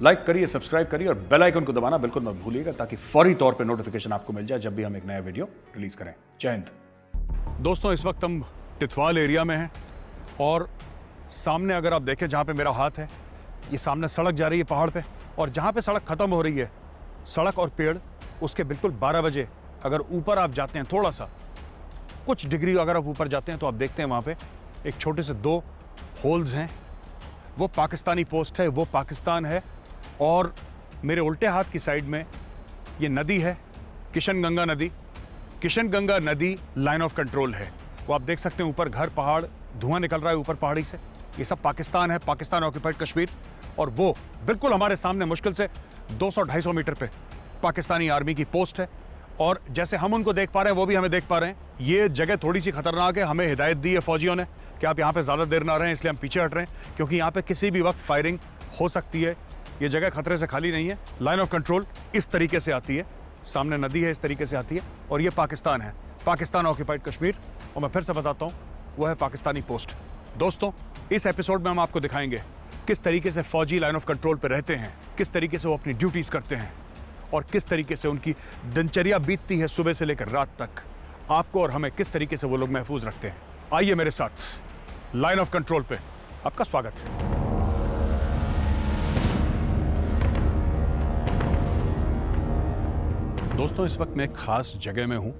Like करिए, subscribe करिए और बेल आइकन को दबाना बिल्कुल मत भूलिएगा ताकि फौरी तौर पे नोटिफिकेशन आपको मिल जाए जब भी हम एक नया वीडियो रिलीज करें। जय हिंद। दोस्तों, इस वक्त हम टिथवाल एरिया में हैं और सामने अगर आप देखें जहाँ पे मेरा हाथ है, ये सामने सड़क जा रही है पहाड़ पे, और जहाँ पे सड़क खत्म हो रही है, सड़क और पेड़, उसके बिल्कुल 12 बजे अगर ऊपर आप जाते हैं, थोड़ा सा कुछ डिग्री अगर आप ऊपर जाते हैं तो आप देखते हैं वहाँ पे एक छोटे से 2 होल्स हैं। वो पाकिस्तानी पोस्ट है, वो पाकिस्तान है। और मेरे उल्टे हाथ की साइड में ये नदी है, किशन गंगा नदी। किशन गंगा नदी लाइन ऑफ कंट्रोल है। वो आप देख सकते हैं ऊपर घर, पहाड़, धुआं निकल रहा है ऊपर पहाड़ी से। ये सब पाकिस्तान है, पाकिस्तान ऑक्यूपाइड कश्मीर। और वो बिल्कुल हमारे सामने मुश्किल से 200-250 मीटर पे पाकिस्तानी आर्मी की पोस्ट है। और जैसे हम उनको देख पा रहे हैं, वो भी हमें देख पा रहे हैं। ये जगह थोड़ी सी खतरनाक है। हमें हिदायत दी है फौजियों ने कि आप यहाँ पे ज़्यादा देर ना रहें, इसलिए हम पीछे हट रहे हैं, क्योंकि यहाँ पे किसी भी वक्त फायरिंग हो सकती है। ये जगह खतरे से खाली नहीं है। लाइन ऑफ कंट्रोल इस तरीके से आती है, सामने नदी है, इस तरीके से आती है। और ये पाकिस्तान है, पाकिस्तान ऑक्यूपाइड कश्मीर। और मैं फिर से बताता हूँ, वो है पाकिस्तानी पोस्ट। दोस्तों, इस एपिसोड में हम आपको दिखाएंगे किस तरीके से फौजी लाइन ऑफ कंट्रोल पर रहते हैं, किस तरीके से वो अपनी ड्यूटीज़ करते हैं और किस तरीके से उनकी दिनचर्या बीतती है सुबह से लेकर रात तक। आपको और हमें किस तरीके से वो लोग महफूज रखते हैं। आइए मेरे साथ, लाइन ऑफ कंट्रोल पे आपका स्वागत है। दोस्तों, इस वक्त मैं एक खास जगह में हूं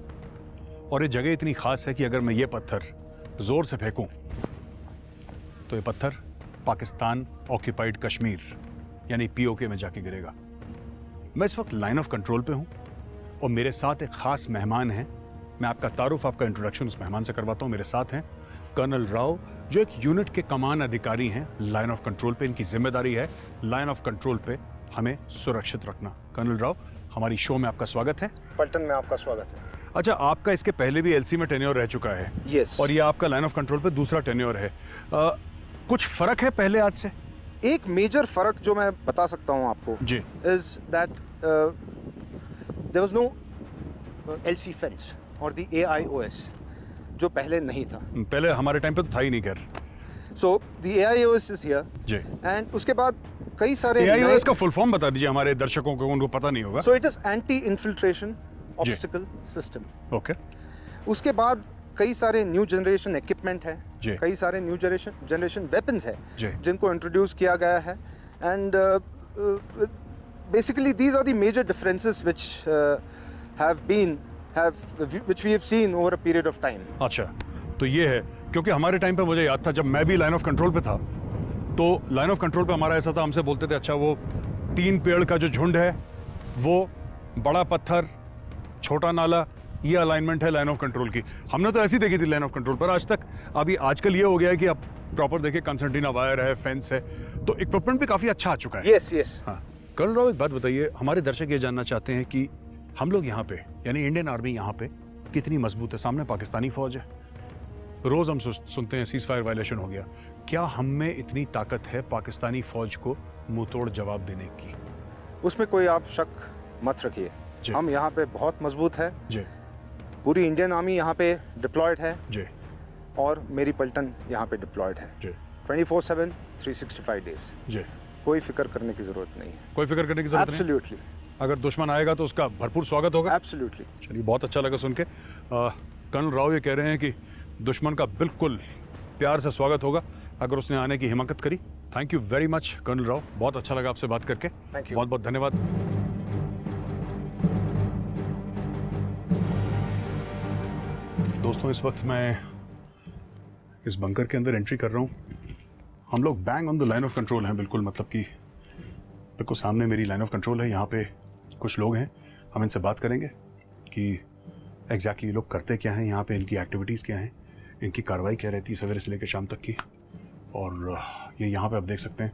और ये जगह इतनी खास है कि अगर मैं ये पत्थर जोर से फेंकूं तो ये पत्थर पाकिस्तान ऑक्यूपाइड कश्मीर यानी पीओके में जाके गिरेगा। मैं इस वक्त लाइन ऑफ कंट्रोल पे हूं और मेरे साथ एक खास मेहमान हैं। मैं आपका तारुफ, आपका इंट्रोडक्शन उस मेहमान से करवाता हूं। मेरे साथ हैं कर्नल राव, जो एक यूनिट के कमान अधिकारी हैं लाइन ऑफ कंट्रोल पे। इनकी जिम्मेदारी है लाइन ऑफ कंट्रोल पे हमें सुरक्षित रखना। कर्नल राव, हमारी शो में आपका स्वागत है। पलटन में आपका स्वागत है। अच्छा, आपका इसके पहले भी एलसी में टेन्योर रह चुका है। यस। और ये आपका लाइन ऑफ कंट्रोल पे दूसरा टेन्योर है। कुछ फर्क है पहले आज से? एक मेजर फर्क जो मैं बता सकता हूँ आपको जी, is that there was no LC fence और द AIOS जो पहले नहीं था। पहले हमारे टाइम पे तो था ही नहीं। खैर, so the AIOS is here जी। एंड उसके बाद कई सारे AIOS का फुल फॉर्म बता दीजिए हमारे दर्शकों को, उनको पता नहीं होगा। So it is anti infiltration obstacle system. Okay. उसके बाद कई सारे न्यू जनरेशन इक्विपमेंट है, जी। कई सारे न्यू जनरेशन वेपन्स है जी। जिनको इंट्रोड्यूस किया गया है। And basically these are the major differences which we have seen over a period of time. अच्छा, तो ये है, क्योंकि हमारे टाइम पे मुझे याद था जब मैं भी लाइन ऑफ कंट्रोल पे था, तो लाइन ऑफ कंट्रोल पे हमारा ऐसा था, हमसे बोलते थे अच्छा वो 3 पेड़ का जो झुंड है, वो बड़ा पत्थर, छोटा नाला, ये अलाइनमेंट है लाइन ऑफ कंट्रोल की। हमने तो ऐसी देखी थी लाइन ऑफ कंट्रोल पर आज तक। अभी आजकल ये हो गया है कि अब प्रॉपर देखिए, कंसर्टिना वायर है, फेंस है, तो इक्विपमेंट भी काफ़ी अच्छा आ चुका है। Yes yes. हाँ, कर्नल राव, एक बात बताइए, हमारे दर्शक ये जानना चाहते हैं कि हम लोग यहाँ पे, यानी इंडियन आर्मी यहाँ पे कितनी मजबूत है। सामने पाकिस्तानी फौज है, रोज हम सुनते हैं सीज फायर वायलेशन हो गया। क्या हम में इतनी ताकत है पाकिस्तानी फौज को मुंह तोड़ जवाब देने की? उसमें कोई आप शक मत रखिए, हम यहाँ पे बहुत मजबूत है जी। पूरी इंडियन आर्मी यहाँ पे डिप्लॉयड है जी। और मेरी पलटन यहाँ पे डिप्लॉयड है जी। 24/7 365 डेज। जी। कोई फिक्र करने की जरूरत नहीं है। कोई फिक्र करने की जरूरत नहीं? एब्सोल्युटली। अगर दुश्मन आएगा तो उसका भरपूर स्वागत होगा। एब्सोल्युटली। चलिए, बहुत अच्छा लगा सुन के। कर्नल राव ये कह रहे हैं कि दुश्मन का बिल्कुल प्यार से स्वागत होगा अगर उसने आने की हिम्मत करी। Thank you very much colonel Rao, बहुत अच्छा लगा आपसे बात करके। Thank you. बहुत बहुत धन्यवाद। दोस्तों, इस वक्त मैं इस बंकर के अंदर एंट्री कर रहा हूँ। हम लोग bang on the line of control हैं, बिल्कुल, मतलब कि बिल्कुल सामने मेरी लाइन ऑफ कंट्रोल है। यहाँ पे कुछ लोग हैं, हम इनसे बात करेंगे कि एग्जैक्टली ये लोग करते क्या हैं, यहाँ पे इनकी एक्टिविटीज़ क्या हैं, इनकी कार्रवाई क्या रहती है सवेरे से लेकर शाम तक की। और ये यहाँ पे आप देख सकते हैं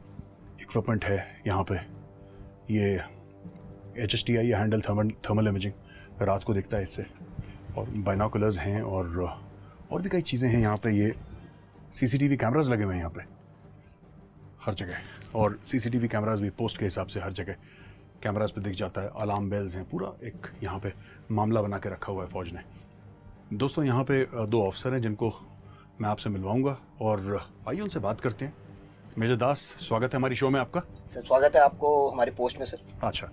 इक्विपमेंट है यहाँ पे, ये HSTI या हैंडल थर्मल इमेजिंग, रात को दिखता है इससे, और बाइनोकुलर्स हैं और भी कई चीज़ें हैं यहाँ पे। ये CCTV कैमरास लगे हुए हैं यहाँ पे हर जगह, और CCTV कैमरास भी पोस्ट के हिसाब से हर जगह कैमरास पे दिख जाता है। अलार्म बेल्स हैं, पूरा एक यहाँ पे मामला बना के रखा हुआ है फ़ौज ने। दोस्तों, यहाँ पे 2 ऑफिसर हैं जिनको मैं आपसे मिलवाऊंगा और आइए उनसे बात करते हैं मेजर दास, स्वागत है हमारी शो में आपका। सर स्वागत है आपको हमारे पोस्ट में सर। अच्छा,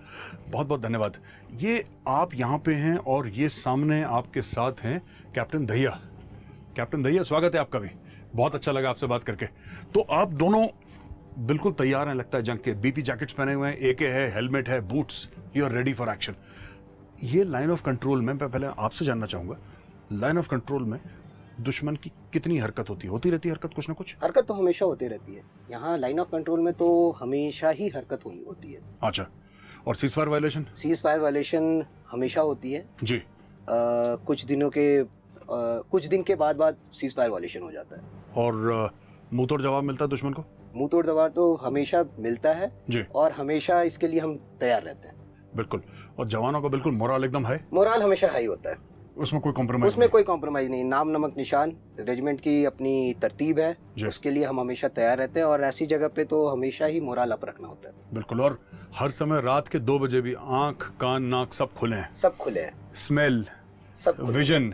बहुत बहुत धन्यवाद। ये आप यहाँ पे हैं और ये सामने आपके साथ हैं कैप्टन दहिया। कैप्टन दहिया, स्वागत है आपका भी। बहुत अच्छा लगा आपसे बात करके। तो आप दोनों बिल्कुल तैयार हैं लगता है जंग के। बीपी जैकेट्स पहने हुए हैं, एके है, हेलमेट है, boots, you are ready for action. ये लाइन ऑफ कंट्रोल में मैं पहले आपसे जानना चाहूँगा, लाइन ऑफ कंट्रोल में दुश्मन की कितनी हरकत होती रहती है हरकत कुछ ना कुछ? हरकत तो हमेशा होती रहती है यहाँ लाइन ऑफ कंट्रोल में, तो हमेशा ही हरकत हुई होती है। अच्छा, और सीज़फायर वायलेशन? सीज़फायर वायलेशन हमेशा होती है जी। कुछ दिन के बाद सीज़फायर वायलेशन हो जाता है। और मुंह तोड़ जवाब मिलता है दुश्मन को? मुंह तोड़ जवाब तो हमेशा मिलता है जी। और हमेशा इसके लिए हम तैयार रहते हैं। बिल्कुल। और जवानों का बिल्कुल मोरल एकदम है? मोरल हमेशा हाई होता है, उसमें कोई कॉम्प्रोमाइज? उसमें कोई कॉम्प्रोमाइज नहीं। नाम नमक निशान, रेजिमेंट की अपनी तरतीब है, उसके लिए हम हमेशा तैयार रहते हैं। और ऐसी जगह पे तो हमेशा ही मोरल अप रखना होता है। बिल्कुल। और हर समय रात के 2 बजे भी आंख, कान, नाक सब खुले हैं? सब खुले हैं। स्मेल, सब vision,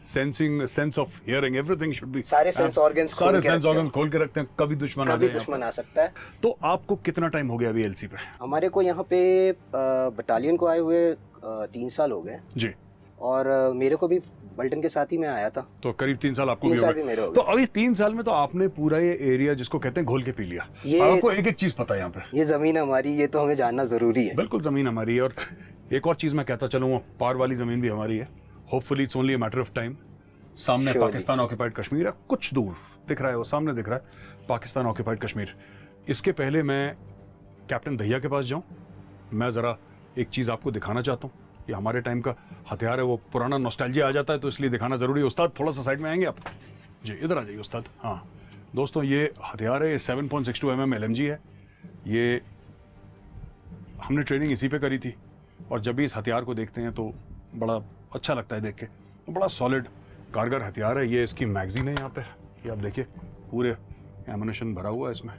sensing, sense of hearing, everything should be. सारे सेंस ऑर्गन्स खोल के रखते हैं। कभी दुश्मन आ सकता है। तो आपको कितना टाइम हो गया अभी एलसी पे? हमारे को यहाँ पे बटालियन को आए हुए 3 साल हो गए जी। और मेरे को भी बल्टन के साथ ही मैं आया था, तो करीब 3 साल आपको भी हो गए। तो अभी 3 साल में तो आपने पूरा ये एरिया जिसको कहते हैं घोल के पी लिया। ये आपको एक एक चीज पता है यहाँ पे। ये जमीन हमारी, ये तो हमें जानना जरूरी है। बिल्कुल, जमीन हमारी है। और एक और चीज मैं कहता चलूँ, पार वाली जमीन भी हमारी है। Hopefully it's only a matter of time. सामने पाकिस्तान ऑक्यूपाइड कश्मीर है, कुछ दूर दिख रहा है, वो सामने दिख रहा है पाकिस्तान ऑक्यूपाइड कश्मीर। इसके पहले मैं कैप्टन दहिया के पास जाऊँ, मैं ज़रा एक चीज़ आपको दिखाना चाहता हूँ। ये हमारे टाइम का हथियार है, वो पुराना नॉस्टैल्जिया आ जाता है तो इसलिए दिखाना ज़रूरी है। उस्ताद थोड़ा सा साइड में आएंगे आप? जी, इधर आ जाइए उस्ताद। हाँ दोस्तों, ये हथियार है, ये 7.62 mm LMG है। ये हमने ट्रेनिंग इसी पे करी थी और जब भी इस हथियार को देखते हैं तो बड़ा अच्छा लगता है देख के। बड़ा सॉलिड कारगर हथियार है। ये इसकी मैगजीन है यहाँ पे, ये आप देखिए, पूरे एमुनेशन भरा हुआ है इसमें,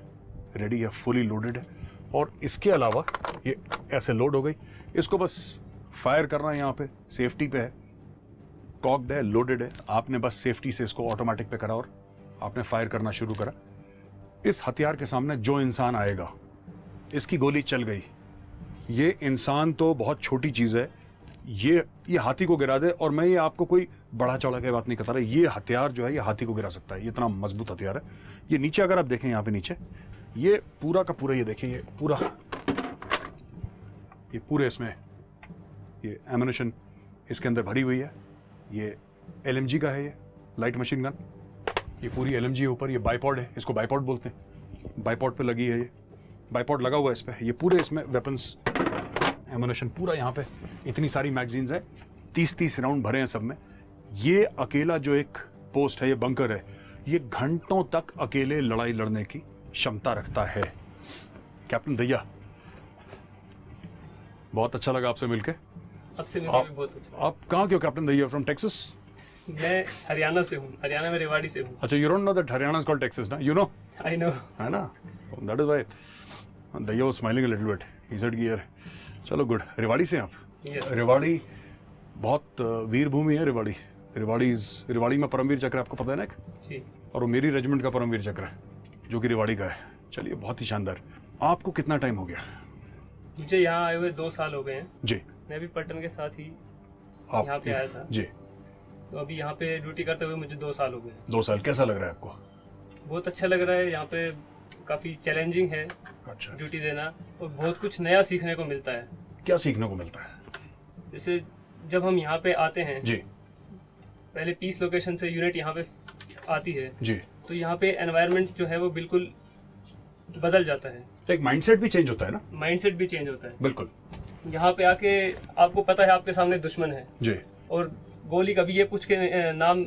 रेडी है, फुली लोडेड है। और इसके अलावा ये ऐसे लोड हो गई, इसको बस फायर करना है। यहाँ पे सेफ्टी पे है, कॉक्ड है, लोडेड है। आपने बस सेफ्टी से इसको ऑटोमेटिक पे करा और आपने फायर करना शुरू करा। इस हथियार के सामने जो इंसान आएगा, इसकी गोली चल गई, ये इंसान तो बहुत छोटी चीज़ है, ये हाथी को गिरा दे। और मैं ये आपको कोई बड़ा चौड़ा की बात नहीं करता रहा, ये हथियार जो है ये हाथी को गिरा सकता है, ये इतना मजबूत हथियार है। ये नीचे अगर आप देखें, यहाँ पे नीचे ये पूरा का पूरा, ये देखिए, ये पूरे इसमें ये एमुनेशन इसके अंदर भरी हुई है। ये LMG का है, ये लाइट मशीन गन, ये पूरी LMG है ऊपर। ये बाइपॉड है, इसको बाइपॉड बोलते हैं, बाइपॉड पे लगी है, ये बाइपॉड लगा हुआ है इस पर। ये पूरे इसमें वेपन्स, एमुनेशन पूरा यहाँ पे, इतनी सारी मैगजीन्स है, 30 राउंड भरे हैं सब में। ये अकेला जो एक पोस्ट है, ये बंकर है, ये घंटों तक अकेले लड़ाई लड़ने की क्षमता रखता है। कैप्टन दहिया, बहुत अच्छा लगा आपसे मिलके। आपसे मिलके भी बहुत अच्छा। आप कहाँ के हो कैप्टन दहिया? From Texas? मैं हरियाणा से हूँ, हरियाणा में रेवाड़ी से हूँ। अच्छा, you don't know that Haryana is called Texas ना? You know? आई नो, है ना, that is why Dahiya was smiling a little bit, he said कि यार चलो गुड। रेवाड़ी से आप? yes. रेवाड़ी बहुत वीर भूमि है। रेवाड़ी में परमवीर चक्र आपको पता है ना एक? जी। और वो मेरी रेजिमेंट का परमवीर चक्र है जो कि रेवाड़ी का है। चलिए, बहुत ही शानदार। आपको कितना टाइम हो गया? मुझे यहाँ आए हुए 2 साल हो गए हैं जी। मैं भी पलटन के साथ ही आप यहाँ पे आया था जी। तो अभी यहाँ पे ड्यूटी करते हुए मुझे 2 साल हो गए। 2 साल कैसा लग रहा है आपको? बहुत अच्छा लग रहा है। यहाँ पे काफ़ी चैलेंजिंग है अच्छा। ड्यूटी देना, और बहुत कुछ नया सीखने को मिलता है। क्या सीखने को मिलता है? जैसे जब हम यहाँ पे आते हैं जी, पहले पीस लोकेशन से यूनिट यहाँ पे आती है जी, तो यहाँ पे एनवायरनमेंट जो है वो बिल्कुल बदल जाता है। एक माइंडसेट भी चेंज होता है ना? माइंडसेट भी चेंज होता है, बिल्कुल। यहाँ पे आके आपको पता है आपके सामने दुश्मन है जी, और गोली कभी ये पूछ के नाम,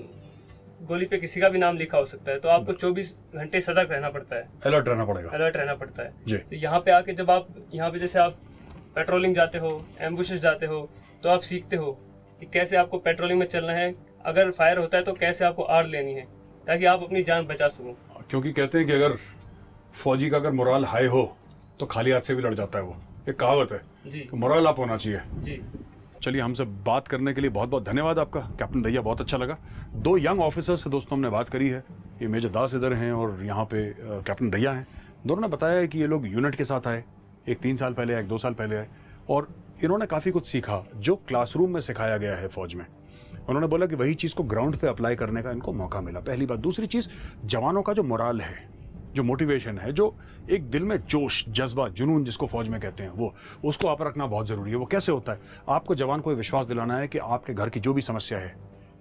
गोली पे किसी का भी नाम लिखा हो सकता है, तो आपको 24 घंटे सतर्क रहना पड़ता है, अलर्ट रहना पड़ेगा, अलर्ट रहना पड़ता है जी। तो यहाँ पे आके जब आप यहाँ पे जैसे आप पेट्रोलिंग जाते हो, एम्बुशेस जाते हो, तो आप सीखते हो कि कैसे आपको पेट्रोलिंग में चलना है, अगर फायर होता है तो कैसे आपको आड़ लेनी है ताकि आप अपनी जान बचा सको। क्योंकि कहते हैं कि अगर फौजी का अगर मोरल हाई हो तो खाली हाथ से भी लड़ जाता है, वो एक कहावत है जी। तो मोरल अप होना चाहिए जी। चलिए, हमसे बात करने के लिए बहुत बहुत धन्यवाद आपका कैप्टन दहिया, बहुत अच्छा लगा। 2 यंग ऑफिसर्स से दोस्तों हमने बात करी है, ये मेजर दास इधर हैं और यहाँ पे कैप्टन दहिया हैं। दोनों ने बताया कि ये लोग यूनिट के साथ आए, एक 3 साल पहले आए, एक 2 साल पहले आए, और इन्होंने काफ़ी कुछ सीखा जो क्लासरूम में सिखाया गया है फौज में। उन्होंने बोला कि वही चीज़ को ग्राउंड पे अप्लाई करने का इनको मौका मिला, पहली बात। दूसरी चीज़, जवानों का जो मोराल है, जो मोटिवेशन है, जो एक दिल में जोश, जज्बा, जुनून जिसको फौज में कहते हैं, वो उसको आप रखना बहुत ज़रूरी है। वो कैसे होता है? आपको जवान को विश्वास दिलाना है कि आपके घर की जो भी समस्या है,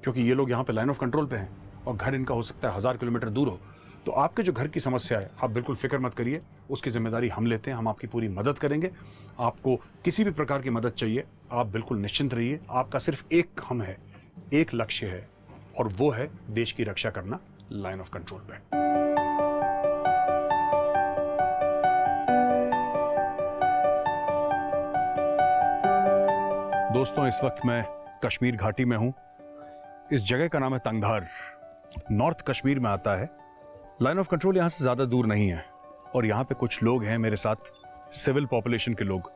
क्योंकि ये लोग यहाँ पे लाइन ऑफ कंट्रोल पे हैं और घर इनका हो सकता है 1000 किलोमीटर दूर हो, तो आपके जो घर की समस्या है, आप बिल्कुल फिक्र मत करिए, उसकी जिम्मेदारी हम लेते हैं, हम आपकी पूरी मदद करेंगे। आपको किसी भी प्रकार की मदद चाहिए, आप बिल्कुल निश्चिंत रहिए। आपका सिर्फ एक काम है, एक लक्ष्य है, और वो है देश की रक्षा करना लाइन ऑफ कंट्रोल पे। दोस्तों, इस वक्त मैं कश्मीर घाटी में हूं। इस जगह का नाम है तंगधार, नॉर्थ कश्मीर में आता है। लाइन ऑफ कंट्रोल यहां से ज्यादा दूर नहीं है, और यहां पे कुछ लोग हैं मेरे साथ, सिविल पॉपुलेशन के लोग,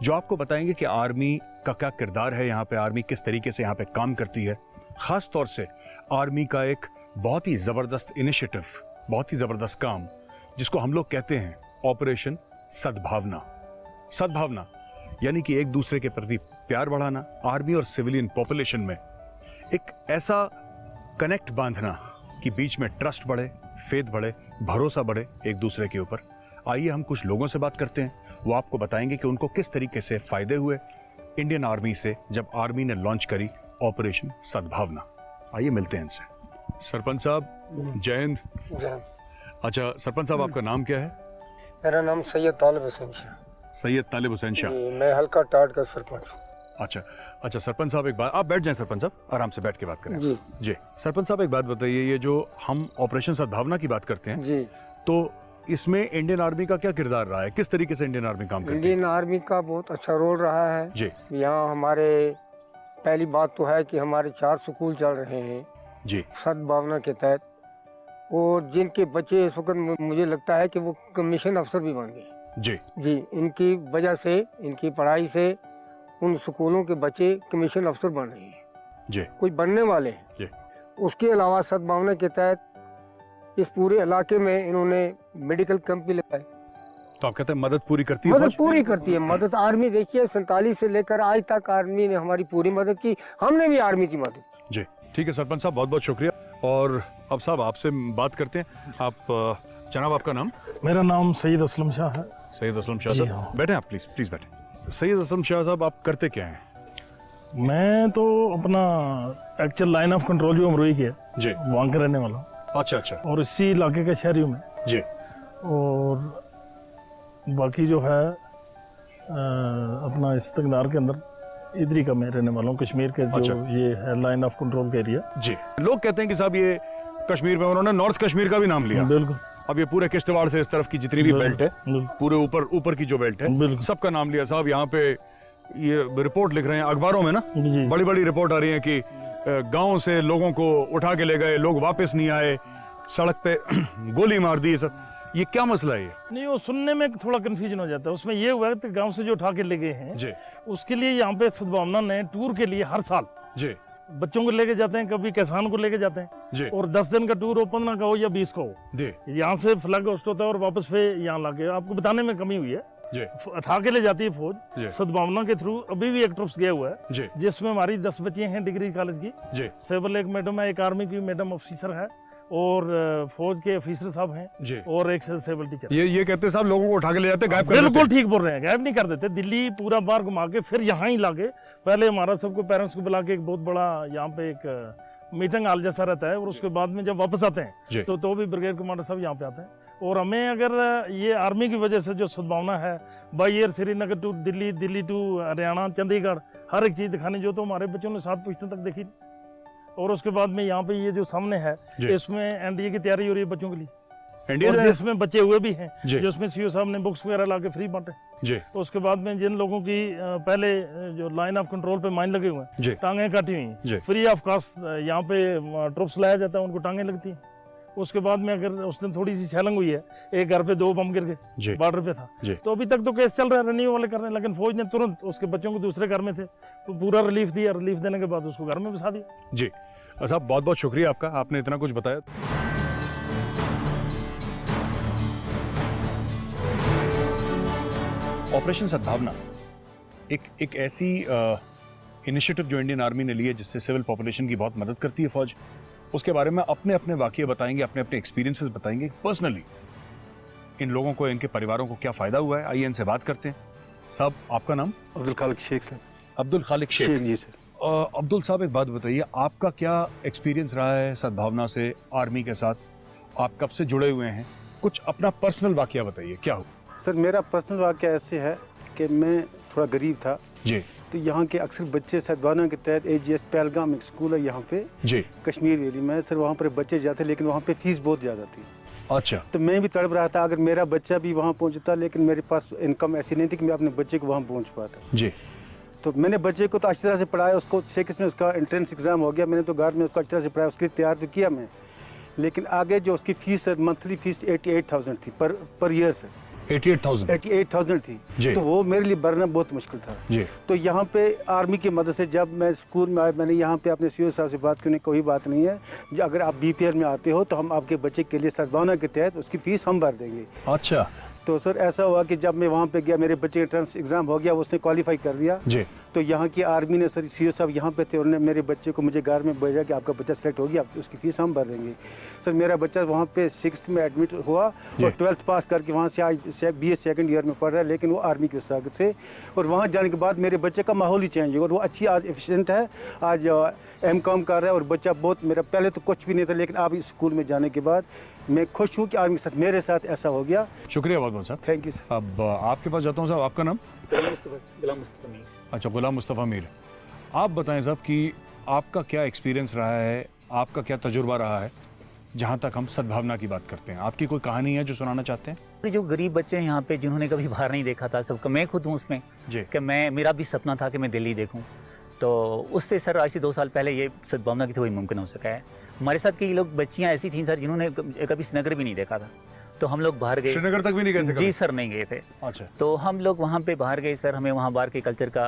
जो आपको बताएंगे कि आर्मी का क्या किरदार है यहाँ पे, आर्मी किस तरीके से यहाँ पे काम करती है। खास तौर से आर्मी का एक बहुत ही जबरदस्त इनिशिएटिव, बहुत ही जबरदस्त काम, जिसको हम लोग कहते हैं ऑपरेशन सद्भावना। सद्भावना यानी कि एक दूसरे के प्रति प्यार बढ़ाना, आर्मी और सिविलियन पॉपुलेशन में एक ऐसा कनेक्ट बांधना कि बीच में ट्रस्ट बढ़े, फेथ बढ़े, भरोसा बढ़े एक दूसरे के ऊपर। आइए हम कुछ लोगों से बात करते हैं, वो आपको बताएंगे कि उनको किस तरीके से फायदे हुए इंडियन आर्मी से जब आर्मी ने लॉन्च करी ऑपरेशन सद्भावना। आइए मिलते हैं इनसे। सरपंच साहब, जय हिंद। अच्छा सरपंच साहब, आपका नाम क्या है? मेरा नाम सैयद तालिब हुसैन शाह। सैयद तालिब हुसैन शाह। मैं हल्का टाट का सरपंच हूँ। अच्छा सरपंच साहब, एक बात, आप बैठ जाएं सरपंच साहब, आराम से बैठ के बात करें जी। सरपंच साहब, एक बात बताइए, ये जो हम ऑपरेशन सद्भावना की बात करते हैं जी, तो इसमें इंडियन आर्मी का क्या किरदार रहा है? किस तरीके से इंडियन आर्मी काम करती है? इंडियन आर्मी का बहुत अच्छा रोल रहा है जी। यहाँ हमारे पहली बात तो है कि हमारे 4 स्कूल चल रहे हैं जी सद्भावना के तहत, और जिनके बच्चे इस वक्त मुझे लगता है कि वो कमीशन अफसर भी बन गए जी जी। इनकी वजह से, इनकी पढ़ाई से उन स्कूलों के बच्चे कमीशन अफसर बन रहे हैं जी, कोई बनने वाले हैं जी। उसके अलावा सद्भावना के तहत इस पूरे इलाके में इन्होंने मेडिकल कैंप भी लगाए। तो आप कहते हैं मदद पूरी करती है? मदद पूरी करती है। मदद आर्मी, देखिए 47 से लेकर आज तक आर्मी ने हमारी पूरी मदद की, हमने भी आर्मी की मदद की जी। ठीक है सरपंच साहब, बहुत बहुत शुक्रिया। और अब साहब आपसे बात करते हैं। आप जनाब, आपका नाम? मेरा नाम सैयद असलम शाह है। सैयद असलम शाह जी साहब, हाँ। बैठे आप, प्लीज प्लीज बैठे। सैयद असलम शाह साहब, आप करते क्या हैं? मैं तो अपना एक्चुअल लाइन ऑफ कंट्रोल जो अमरोई की है जी। वहाँ का रहने वाला हूँ, अच्छा और इसी इलाके का शहरी हूँ मैं। जी। और बाकी जो है अपना इस तंगधार के अंदर इधर ही का मैं रहने वाला हूँ, कश्मीर के जो अच्छा। ये है लाइन ऑफ कंट्रोल का एरिया जी। लोग कहते हैं कि साहब ये कश्मीर में, उन्होंने नॉर्थ कश्मीर का भी नाम लिया। बिल्कुल। अब ये पूरे किश्तवाड़ से इस तरफ की जितनी भी बेल्ट है, पूरे ऊपर की जो बेल्ट है, सबका नाम लिया साहब। यहाँ पे ये रिपोर्ट लिख रहे हैं अखबारों में ना, बड़ी बड़ी रिपोर्ट आ रही है कि गांव से लोगों को उठा के ले गए, लोग वापस नहीं आए, सड़क पे गोली मार दी। सब ये क्या मसला है? ये नहीं, वो सुनने में थोड़ा कंफ्यूजन हो जाता है। उसमें ये हुआ कि गांव से जो उठा के ले गए हैं जी, उसके लिए यहाँ पे सद्भावना ने टूर के लिए हर साल जी बच्चों को लेके जाते हैं, कभी किसान को लेके जाते हैं जी, और 10 दिन का टूर हो, 15 का हो या 20 का हो, जी यहाँ से फ्लैग होस्ट होता है और वापस फिर यहाँ लाके, आपको बताने में कमी हुई है, जी उठा के ले जाती है जी। फौज सद्भावना के थ्रू। अभी भी एक ट्रुप्स गया हुआ है जी, जिसमें हमारी 10 बच्चियां हैं डिग्री कॉलेज की, जी सिविल एक मैडम है, एक आर्मी की मैडम ऑफिसर है, और फौज के ऑफिसर साहब हैं जी, और एक सिविल टीचर। ये कहते हैं साहब लोगों को उठा के ले जाते, गायब कर देते। बिल्कुल ठीक बोल रहे हैं, गायब नहीं कर देते, दिल्ली पूरा बार घुमा के फिर यहाँ ही लाके, पहले हमारा सबको पेरेंट्स को बुला के एक बहुत बड़ा यहाँ पे एक मीटिंग हॉल जैसा रहता है, और उसके बाद में जब वापस आते हैं तो भी ब्रिगेड कमांडर साहब यहाँ पे आते हैं। और हमें अगर ये आर्मी की वजह से जो सद्भावना है by air Srinagar to Delhi, Delhi to Haryana, Chandigarh, हर एक चीज़ दिखाने, जो तो हमारे बच्चों ने 7 पुश्तों तक देखी। और उसके बाद में यहाँ पे ये जो सामने है, इसमें एनडीए की तैयारी हो रही है बच्चों के लिए, और जिसमें बच्चे हुए भी हैं, जिसमें सीओ साहब ने बुक्स वगैरह ला के फ्री बांटे। उसके बाद में जिन लोगों की पहले जो लाइन ऑफ कंट्रोल पे माइन लगे हुए हैं, टांगे काटी हुई हैं, फ्री ऑफ कॉस्ट यहाँ पे ट्रुप्स लाया जाता है, उनको टांगे लगती हैं। उसके बाद में अगर उस दिन थोड़ी सी छेलंग हुई है, एक घर पे 2 बम गिर गए, बॉर्डर पे था, तो अभी तक तो केस चल रहा है, रनिंग वाले कर रहे हैं, लेकिन फौज ने तुरंत उसके बच्चों को दूसरे घर में थे तो पूरा रिलीफ दिया, रिलीफ देने के बाद उसको घर में बसा दिया। जी साहब, बहुत बहुत शुक्रिया आपका, आपने इतना कुछ बताया। ऑपरेशन सद्भावना एक ऐसी इनिशिएटिव जो इंडियन आर्मी ने ली है जिससे सिविल पॉपुलेशन की बहुत मदद करती है फौज, उसके बारे में अपने अपने वाकये बताएंगे, अपने अपने एक्सपीरियंसेस बताएंगे पर्सनली इन लोगों को, इनके परिवारों को क्या फायदा हुआ है। आइए इनसे बात करते हैं। साहब आपका नाम? अब्दुल खालिक शेख सर। अब्दुल खालिक शेख जी सर। अब्दुल साहब एक बात बताइए, आपका क्या एक्सपीरियंस रहा है सद्भावना से, आर्मी के साथ? आप कब से जुड़े हुए हैं? कुछ अपना पर्सनल वाकया बताइए, क्या हो? सर मेरा पर्सनल वाकया ऐसे है कि मैं थोड़ा गरीब था जी। तो यहाँ के अक्सर बच्चे सद्भावना के तहत AGS पहलगाम एक स्कूल है यहाँ पे जी, कश्मीर वैली में सर, वहाँ पर बच्चे जाते लेकिन वहाँ पे फीस बहुत ज़्यादा थी। अच्छा। तो मैं भी तड़प रहा था अगर मेरा बच्चा भी वहाँ पहुँचता, लेकिन मेरे पास इनकम ऐसी नहीं थी कि मैं अपने बच्चे को वहाँ पहुँच पाता जी। तो मैंने बच्चे को तो अच्छी तरह से पढ़ाया, उसको 6 में उसका एंट्रेंस एग्ज़ाम हो गया, मैंने तो घर में उसको अच्छी तरह से पढ़ाया, उसके लिए तैयार तो किया मैं, लेकिन आगे जो उसकी फ़ीस सर मंथली फ़ीस 88,000 थी पर ईयर सर। 88,000 थी जी। तो वो मेरे लिए भरना बहुत मुश्किल था जी। तो यहाँ पे आर्मी की मदद से जब मैं स्कूल में आया, मैंने यहाँ पे अपने CO साहब से बात की, कोई बात नहीं है, जो अगर आप BPL में आते हो तो हम आपके बच्चे के लिए सद्भावना के तहत उसकी फ़ीस हम भर देंगे। अच्छा। तो सर ऐसा हुआ कि जब मैं वहाँ पे गया, मेरे बच्चे का एंट्रेंस एग्ज़ाम हो गया, उसने क्वालिफाई कर दिया जी। तो यहाँ की आर्मी ने सर CO साहब यहाँ पे थे, उन्होंने मेरे बच्चे को मुझे घर में भेजा कि आपका बच्चा सेलेक्ट हो गया, आप उसकी फ़ीस हम भर देंगे। सर मेरा बच्चा वहाँ पे 6th में एडमिट हुआ और 12th पास करके वहाँ से आज BA सेकंड ईयर में पढ़ रहा है, लेकिन वो आर्मी की वसाकत से, और वहाँ जाने के बाद मेरे बच्चे का माहौल ही चेंज हुआ और वो अच्छी आज एफिशिएंट है, आज M.Com कर रहा है और बच्चा बहुत, मेरा पहले तो कुछ भी नहीं था, लेकिन अब इस स्कूल में जाने के बाद मैं खुश हूँ कि आर्मी के साथ मेरे साथ ऐसा हो गया। शुक्रिया बहुत बहुत साहब। Thank you sir. अब आपके पास जाता हूँ साहब, आपका नाम? अच्छा, गुलाम मुस्तफ़ा मीर। आप बताएं साहब कि आपका क्या एक्सपीरियंस रहा है, आपका क्या तजुर्बा रहा है जहाँ तक हम सद्भावना की बात करते हैं? आपकी कोई कहानी है जो सुनाना चाहते हैं? जो गरीब बच्चे हैं यहाँ पे जिन्होंने कभी बाहर नहीं देखा था, सबका, मैं खुद हूँ उसमें जी। कि मेरा भी सपना था कि मैं दिल्ली देखूँ, तो उससे सर आज से 2 साल पहले ये सद्भावना की थोड़ी मुमकिन हो सका है। हमारे साथ कई लोग, बच्चियाँ ऐसी थीं सर जिन्होंने कभी श्रीनगर भी नहीं देखा था, तो हम लोग बाहर गए। श्रीनगर तक भी नहीं गए थे? जी सर, नहीं गए थे। अच्छा। तो हम लोग वहाँ पे बाहर गए सर, हमें वहाँ बाहर के कल्चर का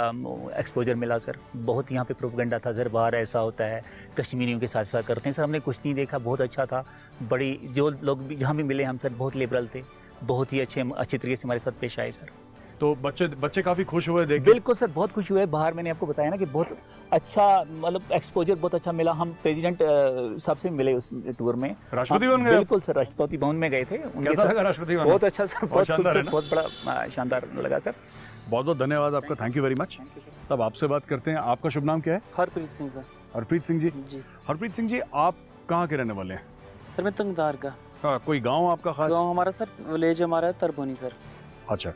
एक्सपोजर मिला सर। बहुत यहाँ पे प्रोपेगेंडा था सर, बाहर ऐसा होता है, कश्मीरियों के साथ साथ करते हैं सर। हमने कुछ नहीं देखा, बहुत अच्छा था। बड़ी जो लोग भी जहाँ भी मिले हम सर बहुत लिबरल थे, बहुत ही अच्छे तरीके से हमारे साथ पेश आए सर। तो बच्चे काफ़ी खुश हुए देख? बिल्कुल सर, बहुत खुश हुए। बाहर मैंने आपको बताया ना कि बहुत अच्छा, मतलब एक्सपोजर बहुत अच्छा मिला। हम प्रेसिडेंट साहब से मिले उस टूर में। राष्ट्रपति भवन गए? बिल्कुल सर, राष्ट्रपति भवन में गए थे। कैसा लगा राष्ट्रपति भवन? बहुत अच्छा सर, बहुत शानदार है ना? बहुत बड़ा शानदार लगा सर। बहुत बहुत धन्यवाद आपका, थैंक यू वेरी मच। तब आपसे बात करते हैं, आपका शुभ नाम क्या है? हरप्रीत सिंह सर। हरप्रीत सिंह जी। जी। हरप्रीत सिंह जी, आप कहाँ के रहने वाले हैं? सर मैं तंगधार का। हाँ, कोई गांव आपका खास? गाँव हमारा सर, विलेज हमारा है तरबोनी सर। अच्छा,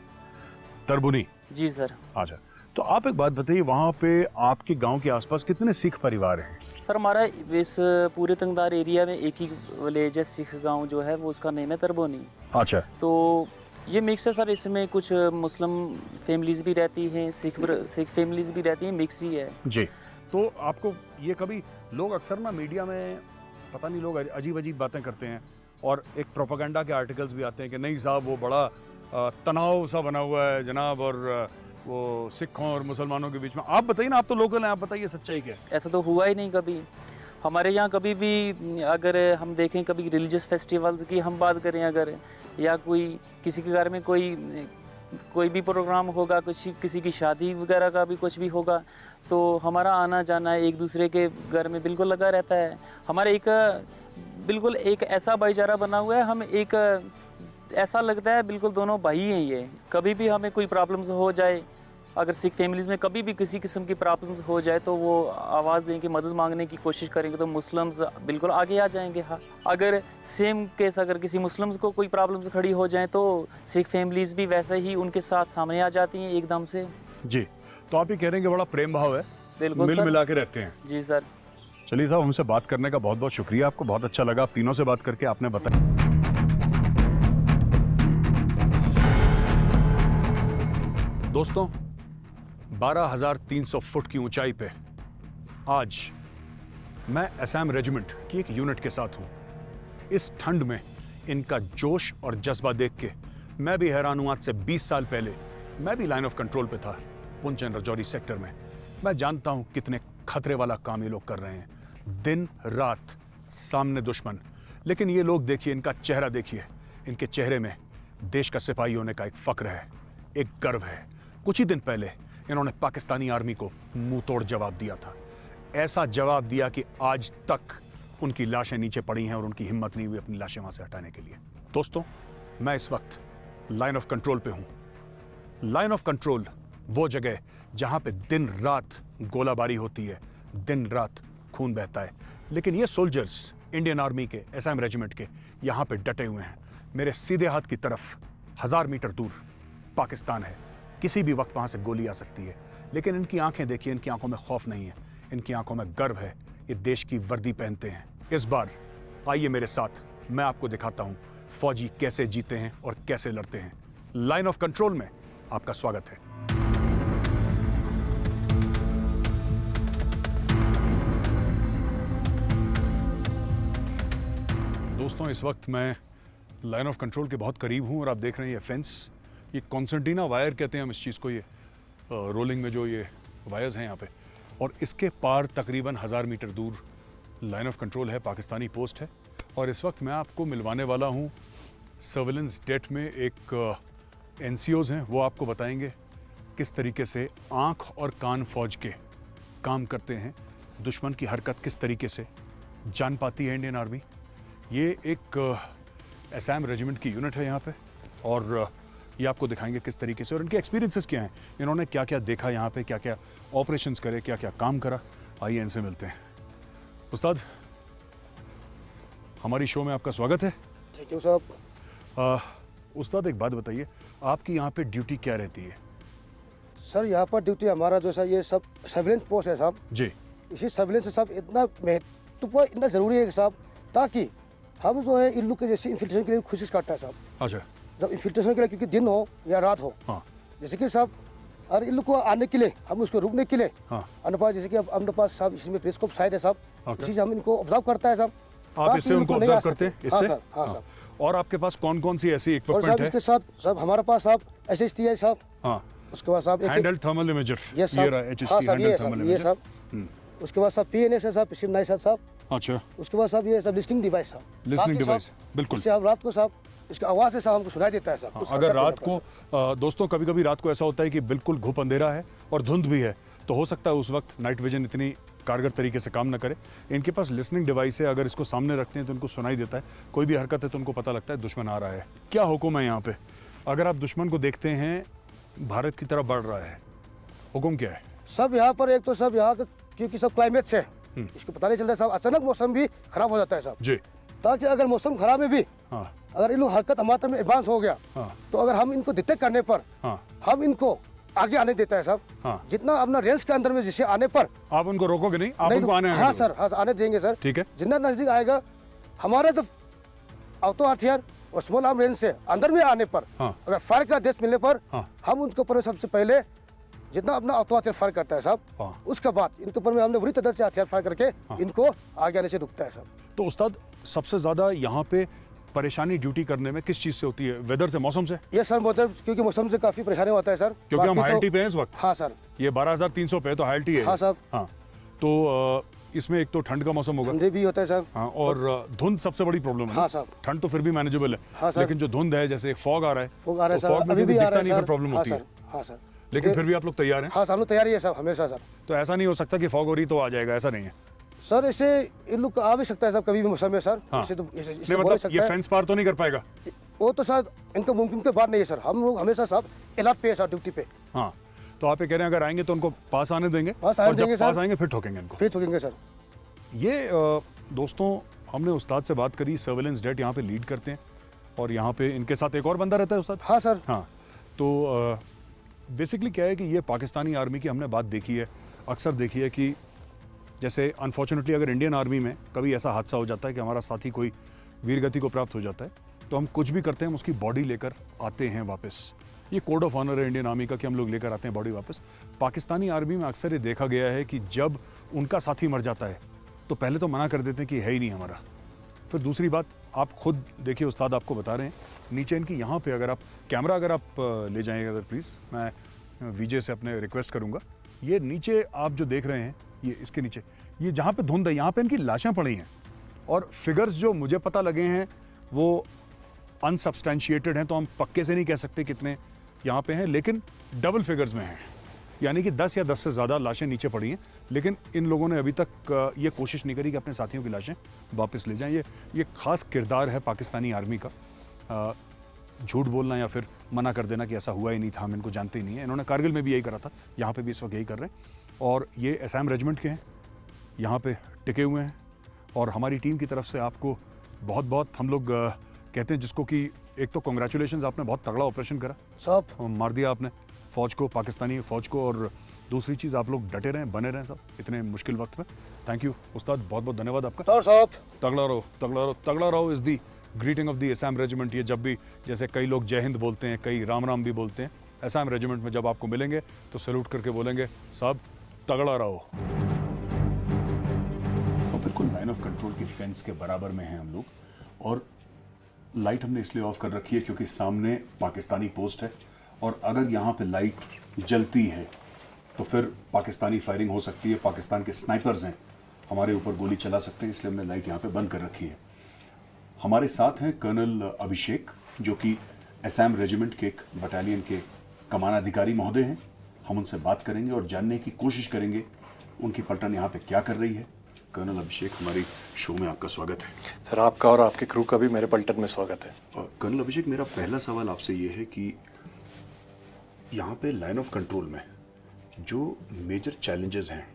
तरबुनी। जी सर। अच्छा, तो आप एक बात बताइए, वहाँ पे आपके गांव के आसपास कितने सिख परिवार हैं? सर हमारा इस पूरे तंगधार एरिया में एक ही विलेज है, सिख गांव जो है वो, उसका नेम है तरबोनी। अच्छा। तो ये मिक्स है सर, इसमें कुछ मुस्लिम फैमिलीज भी रहती हैं, सिख फैमिलीज भी रहती हैं, मिक्स ही है जी। तो आपको ये कभी लोग अक्सर ना मीडिया में पता नहीं, लोग अजीब अजीब बातें करते हैं और एक प्रोपेगेंडा के आर्टिकल्स भी आते हैं कि नहीं साहब वो बड़ा तनाव सा बना हुआ है जनाब, और वो सिखों और मुसलमानों के बीच में। आप बताइए ना, आप तो लोकल हैं, आप बताइए सच्चाई क्या है? ऐसा तो हुआ ही नहीं कभी हमारे यहाँ। कभी भी अगर हम देखें, कभी रिलीजियस फेस्टिवल्स की हम बात करें अगर, या कोई किसी के घर में कोई भी प्रोग्राम होगा, कुछ किसी की शादी वगैरह का भी कुछ भी होगा, तो हमारा आना जाना एक दूसरे के घर में बिल्कुल लगा रहता है। हमारे बिल्कुल एक ऐसा भाईचारा बना हुआ है, हम ऐसा लगता है बिल्कुल दोनों भाई हैं ये। कभी भी हमें कोई प्रॉब्लम्स हो जाए, अगर सिख फैमिलीज़ में कभी भी किसी किस्म की प्रॉब्लम्स हो जाए, तो वो आवाज़ देंगे, मदद मांगने की कोशिश करेंगे, तो मुस्लिम्स बिल्कुल आगे आ जाएंगे। हाँ, अगर सेम केस अगर किसी मुस्लिम्स को कोई प्रॉब्लम्स खड़ी हो जाए, तो सिख फैमिलीज़ भी वैसे ही उनके साथ सामने आ जाती हैं एकदम से। जी। तो आप ये कह रहे हैं कि बड़ा प्रेम भाव है, बिल्कुल मिल मिला के रहते हैं? जी सर। चलिए साहब, हमसे बात करने का बहुत बहुत शुक्रिया, आपको बहुत अच्छा लगा आप तीनों से बात करके। आपने बताया दोस्तों, 12,300 फुट की ऊंचाई पे आज मैं असम रेजिमेंट की एक यूनिट के साथ हूं। इस ठंड में इनका जोश और जज्बा देख के मैं भी हैरान हूं। आज से 20 साल पहले मैं भी लाइन ऑफ कंट्रोल पे था, पुंछ एंड राजौरी सेक्टर में। मैं जानता हूं कितने खतरे वाला काम ये लोग कर रहे हैं, दिन रात सामने दुश्मन। लेकिन ये लोग देखिए, इनका चेहरा देखिए, इनके चेहरे में देश का सिपाही होने का एक फक्र है, एक गर्व है। कुछ ही दिन पहले इन्होंने पाकिस्तानी आर्मी को मुंह तोड़ जवाब दिया था। ऐसा जवाब दिया कि आज तक उनकी लाशें नीचे पड़ी हैं और उनकी हिम्मत नहीं हुई अपनी लाशें वहां से हटाने के लिए। दोस्तों, मैं इस वक्त लाइन ऑफ कंट्रोल पे हूं। लाइन ऑफ कंट्रोल वो जगह जहां पे दिन रात गोलाबारी होती है, दिन रात खून बहता है, लेकिन ये सोल्जर्स इंडियन आर्मी के एसएम रेजिमेंट के यहां पे डटे हुए हैं। मेरे सीधे हाथ की तरफ 1000 मीटर दूर पाकिस्तान है। किसी भी वक्त वहां से गोली आ सकती है, लेकिन इनकी आंखें देखिए, इनकी आंखों में खौफ नहीं है, इनकी आंखों में गर्व है। ये देश की वर्दी पहनते हैं। इस बार आइए मेरे साथ, मैं आपको दिखाता हूं फौजी कैसे जीते हैं और कैसे लड़ते हैं। लाइन ऑफ कंट्रोल में आपका स्वागत है। दोस्तों, इस वक्त मैं लाइन ऑफ कंट्रोल के बहुत करीब हूं और आप देख रहे हैं ये फेंस, ये कॉन्सेंटीना वायर कहते हैं हम इस चीज़ को, ये रोलिंग में जो ये वायर्स हैं यहाँ पे, और इसके पार तकरीबन 1000 मीटर दूर लाइन ऑफ कंट्रोल है, पाकिस्तानी पोस्ट है। और इस वक्त मैं आपको मिलवाने वाला हूँ सर्विलेंस डेट में एक एनसीओज़ हैं, वो आपको बताएंगे किस तरीके से आँख और कान फौज के काम करते हैं, दुश्मन की हरकत किस तरीके से जान पाती है इंडियन आर्मी। ये एक एसएम रेजिमेंट की यूनिट है यहाँ पे, और ये आपको दिखाएंगे किस तरीके से और इनके एक्सपीरियंसेस क्या हैं, इन्होंने क्या क्या देखा यहाँ पे, क्या क्या ऑपरेशंस करे, क्या क्या काम करा। आइए इनसे मिलते हैं। उस्ताद, हमारी शो में आपका स्वागत है। थैंक यू साहब। उस्ताद, एक बात बताइए, आपकी यहाँ पे ड्यूटी क्या रहती है? सर, यहाँ पर ड्यूटी हमारा जो है ये सब सर्विलेंस पोस्ट है साहब जी। इसी सर्विलेंस से सब इतना महत्वपूर्ण, इतना ज़रूरी है साहब, ताकि हम जो है इन लोग के जैसे इन्फिल्ट्रेशन के लिए कोशिश करता है साहब। अच्छा। जब इन्फिल्ट्रेशन के लिए, क्योंकि दिन हो या रात हो, हाँ। जैसे कि साहब, और इन लोग को आने के लिए, हम उसको रुकने के लिए, हाँ। अपने पास जैसे कि अब अपने पास साहब इसमें पेरिस्कोप साइट है साहब, Okay. इसी से हम इनको ऑब्जर्व करता है साहब। आप इससे उनको ऑब्जर्व करते हैं? हाँ इससे? सर, हाँ सर। और आपके पास कौन कौन सी ऐसी और इक्विपमेंट साहब है? इसके साथ साहब हमारे पास साहब HST है साहब। हाँ। उसके बाद साहब हैंडल थर्मल इमेजर, ये साहब, हाँ साहब, ये साहब, ये साहब। उसके बाद साहब PNS है साहब, PCM साहब। अच्छा। उसके बाद साहब ये सब लिस्टिंग डिवाइस साहब, लिसनिंग डिवाइस, बिल्कुल। इससे हम रात को साहब इसकी आवाज़ से साहब हमको सुनाई देता है साहब। अगर रात को दोस्तों, कभी कभी रात को ऐसा होता है कि बिल्कुल घुप अंधेरा है और धुंध भी है, तो हो सकता है उस वक्त नाइट विजन इतनी कारगर तरीके से काम ना करे। इनके पास लिसनिंग डिवाइस है, अगर इसको सामने रखते हैं तो इनको सुनाई देता है, कोई भी हरकत है तो उनको पता लगता है दुश्मन आ रहा है। क्या हुक्म है यहाँ पे? अगर आप दुश्मन को देखते हैं भारत की तरफ बढ़ रहा है, हुक्म क्या है? सब यहाँ पर एक तो सब यहाँ का, क्योंकि सब क्लाइमेट से इसको पता नहीं चलता है साहब, अचानक मौसम भी खराब हो जाता है साहब जी। ताकि अगर मौसम खराब में भी, हाँ। अगर इन लोग हरकत हमारे तरफ में एडवांस हो गया, हाँ। तो अगर हम इनको डिटेक्ट करने पर, हाँ। हम इनको आगे आने देता है साहब। हाँ। जितना अपना रेंज के अंदर में जिसे आने पर, आप उनको रोकोगे नहीं? आप उनको आने? हाँ सर, हाँ आने देंगे सर। ठीक है। जितना नजदीक आएगा हमारा जब ऑटो हथियार और स्मॉल आर्म रेंज से अंदर में आने पर, हाँ। अगर फायर का आदेश मिलने पर, हाँ। हम उनके ऊपर सबसे पहले जितना अपना ऑटो हथियार फायर करता है साहब, हाँ। उसके बाद इनके ऊपर में हमने बुरी तरह से हथियार फायर करके इनको आगे आने से रुकता है साहब। तो उस्ताद, सबसे ज्यादा यहाँ पे परेशानी ड्यूटी करने में किस चीज से होती है? वेदर से, मौसम से? ये सर मतलब क्योंकि मौसम से काफी परेशानी होता है सर, क्योंकि हम बाकी हाइल्टी पे हैं इस वक्त। हाँ सर। ये 12,300 पे है तो हाइल्टी है। हाँ साहब। हाँ, तो इसमें एक तो ठंड का मौसम होगा। ठंडे भी होता है सर। हाँ, और धुंध सबसे बड़ी प्रॉब्लम है। हाँ साहब। ठंड तो फिर भी मैनेजेबल है। हाँ सर। लेकिन जो धुंध है, जैसे फॉग आ रहा है, फॉग आ रहा है तो सर, फॉग में अभी भी आ रहा दिखता नहीं, है फिर प्रॉब्लम होती है। हाँ सर। लेकिन फिर भी आप लोग तैयार हैं? हाँ सर, हम लोग तैयारी है साहब, हमेशा सर। तो ऐसा नहीं हो सकता कि फॉग हो रही तो आ जाएगा, ऐसा नहीं है सर। ऐसे इन लोग आ भी सकता है साहब कभी भी मौसम में सर। हाँ। इसे तो नहीं, मतलब ये फेंस पार तो नहीं कर पाएगा? वो तो सर इनका मुमकिन के बात नहीं है सर, हम लोग हमेशा साहब अलर्ट पे है सर, ड्यूटी पे। हाँ, तो आप ये कह रहे हैं अगर आएंगे तो उनको पास आने देंगे, पास आने और जब देंगे पास सर, आएंगे फिर ठोकेंगे इनको। फिर ठोकेंगे सर। ये दोस्तों, हमने उस्ताद से बात करी, सर्विलेंस डेट यहाँ पे लीड करते हैं, और यहाँ पे इनके साथ एक और बंदा रहता है उस्ताद? हाँ सर। हाँ, तो बेसिकली क्या है कि ये पाकिस्तानी आर्मी की हमने बात देखी है, अक्सर देखी है कि जैसे अनफॉर्चुनेटली अगर इंडियन आर्मी में कभी ऐसा हादसा हो जाता है कि हमारा साथी कोई वीरगति को प्राप्त हो जाता है, तो हम कुछ भी करते हैं, हम उसकी बॉडी लेकर आते हैं वापस। ये कोड ऑफ ऑनर है इंडियन आर्मी का कि हम लोग लेकर आते हैं बॉडी वापस। पाकिस्तानी आर्मी में अक्सर ये देखा गया है कि जब उनका साथी मर जाता है तो पहले तो मना कर देते हैं कि है ही नहीं हमारा। फिर दूसरी बात, आप खुद देखिए, उस्ताद आपको बता रहे हैं, नीचे इनकी यहाँ पे अगर आप कैमरा अगर आप ले जाएंगे अगर प्लीज़, मैं विजय से अपने रिक्वेस्ट करूँगा, ये नीचे आप जो देख रहे हैं, ये इसके नीचे ये जहाँ पे धुंध है, यहाँ पे इनकी लाशें पड़ी हैं, और फिगर्स जो मुझे पता लगे हैं वो अनसब्सटैंशिएटेड हैं, तो हम पक्के से नहीं कह सकते कितने यहाँ पे हैं, लेकिन डबल फिगर्स में हैं, यानी कि 10 या 10 से ज़्यादा लाशें नीचे पड़ी हैं। लेकिन इन लोगों ने अभी तक ये कोशिश नहीं करी कि अपने साथियों की लाशें वापस ले जाएं। ये खास किरदार है पाकिस्तानी आर्मी का, झूठ बोलना या फिर मना कर देना कि ऐसा हुआ ही नहीं था, हम इनको जानते ही नहीं है। इन्होंने कारगिल में भी यही करा था, यहाँ पे भी इस वक्त यही कर रहे हैं। और ये असम रेजिमेंट के हैं, यहाँ पे टिके हुए हैं। और हमारी टीम की तरफ से आपको बहुत बहुत, हम लोग कहते हैं जिसको कि एक तो कांग्रेचुलेशंस, आपने बहुत तगड़ा ऑपरेशन करा साहब, मार दिया आपने फ़ौज को, पाकिस्तानी फ़ौज को। और दूसरी चीज़, आप लोग डटे रहें, बने रहें सब इतने मुश्किल वक्त में। थैंक यू उस्ताद, बहुत बहुत धन्यवाद आपका। साहब, तगड़ा रहो, तगड़ा रहो, तगड़ा रहो is the greeting of the Assam regiment. ये जब भी, जैसे कई लोग जय हिंद बोलते हैं, कई राम राम भी बोलते हैं, असम रेजिमेंट में जब आपको मिलेंगे तो सैल्यूट करके बोलेंगे साहब तगड़ा रहो। और बिल्कुल लाइन ऑफ कंट्रोल की फेंस के बराबर में हैं हम लोग। और लाइट हमने इसलिए ऑफ कर रखी है क्योंकि सामने पाकिस्तानी पोस्ट है, और अगर यहाँ पे लाइट जलती है तो फिर पाकिस्तानी फायरिंग हो सकती है। पाकिस्तान के स्नाइपर्स हैं, हमारे ऊपर गोली चला सकते हैं, इसलिए हमने लाइट यहाँ पे बंद कर रखी है। हमारे साथ हैं कर्नल अभिषेक, जो कि असम रेजिमेंट के एक बटालियन के कमानाधिकारी महोदय हैं। हम उनसे बात करेंगे और जानने की कोशिश करेंगे उनकी पलटन यहाँ पे क्या कर रही है। कर्नल अभिषेक, हमारी शो में आपका स्वागत है। सर, आपका और आपके क्रू का भी मेरे पलटन में स्वागत है। कर्नल अभिषेक, मेरा पहला सवाल आपसे ये है कि यहाँ पे लाइन ऑफ कंट्रोल में जो मेजर चैलेंजेस हैं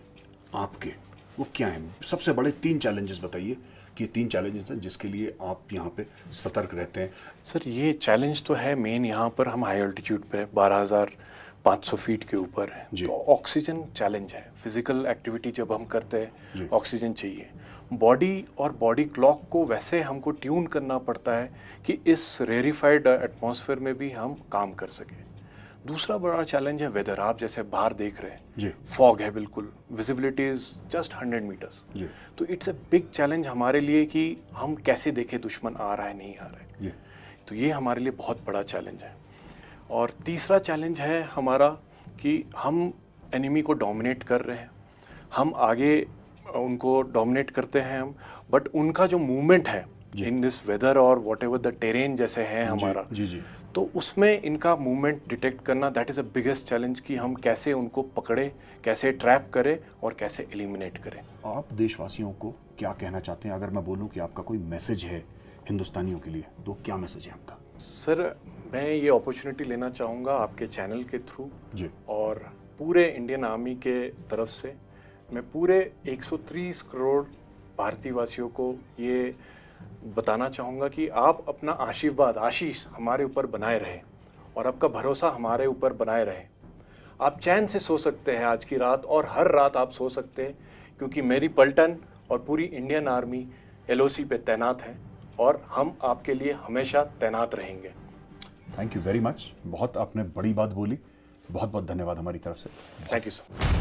आपके, वो क्या हैं? सबसे बड़े 3 चैलेंजेस बताइए कि 3 चैलेंजेस हैं जिसके लिए आप यहाँ पे सतर्क रहते हैं। सर, ये चैलेंज तो है मेन, यहाँ पर हम हाई अल्टीट्यूड पे 12,500 फीट के ऊपर है, तो ऑक्सीजन चैलेंज है। फिजिकल एक्टिविटी जब हम करते हैं ऑक्सीजन चाहिए। बॉडी और बॉडी क्लॉक को वैसे हमको ट्यून करना पड़ता है कि इस रेरिफाइड एटमॉस्फेयर में भी हम काम कर सकें। दूसरा बड़ा चैलेंज है वेदर। आप जैसे बाहर देख रहे हैं, फॉग है, बिल्कुल विजिबिलिटी इज जस्ट 100 मीटर्स। तो इट्स अ बिग चैलेंज हमारे लिए कि हम कैसे देखें दुश्मन आ रहा है नहीं आ रहा है। तो ये हमारे लिए बहुत बड़ा चैलेंज है। और तीसरा चैलेंज है हमारा कि हम एनिमी को डोमिनेट कर रहे हैं, हम आगे उनको डोमिनेट करते हैं हम, बट उनका जो मूवमेंट है इन दिस वेदर और वॉट एवर द टेरेन जैसे है हमारा, तो उसमें इनका मूवमेंट डिटेक्ट करना, that is a biggest challenge कि हम कैसे उनको पकड़े, कैसे ट्रैप करें और कैसे एलिमिनेट करें। आप देशवासियों को क्या कहना चाहते हैं? अगर मैं बोलूं कि आपका कोई मैसेज है हिंदुस्तानियों के लिए, तो क्या मैसेज है आपका? सर, मैं ये अपॉर्चुनिटी लेना चाहूँगा आपके चैनल के थ्रू और पूरे इंडियन आर्मी के तरफ से। मैं पूरे 130 करोड़ भारतीयवासियों को ये बताना चाहूँगा कि आप अपना आशीर्वाद, आशीष हमारे ऊपर बनाए रहे और आपका भरोसा हमारे ऊपर बनाए रहे। आप चैन से सो सकते हैं आज की रात, और हर रात आप सो सकते हैं, क्योंकि मेरी पलटन और पूरी इंडियन आर्मी LOC पे तैनात है और हम आपके लिए हमेशा तैनात रहेंगे। Thank you very much. बहुत आपने बड़ी बात बोली, बहुत बहुत धन्यवाद हमारी तरफ से। Thank you sir.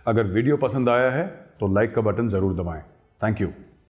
अगर वीडियो पसंद आया है तो लाइक का बटन ज़रूर दबाएं। Thank you.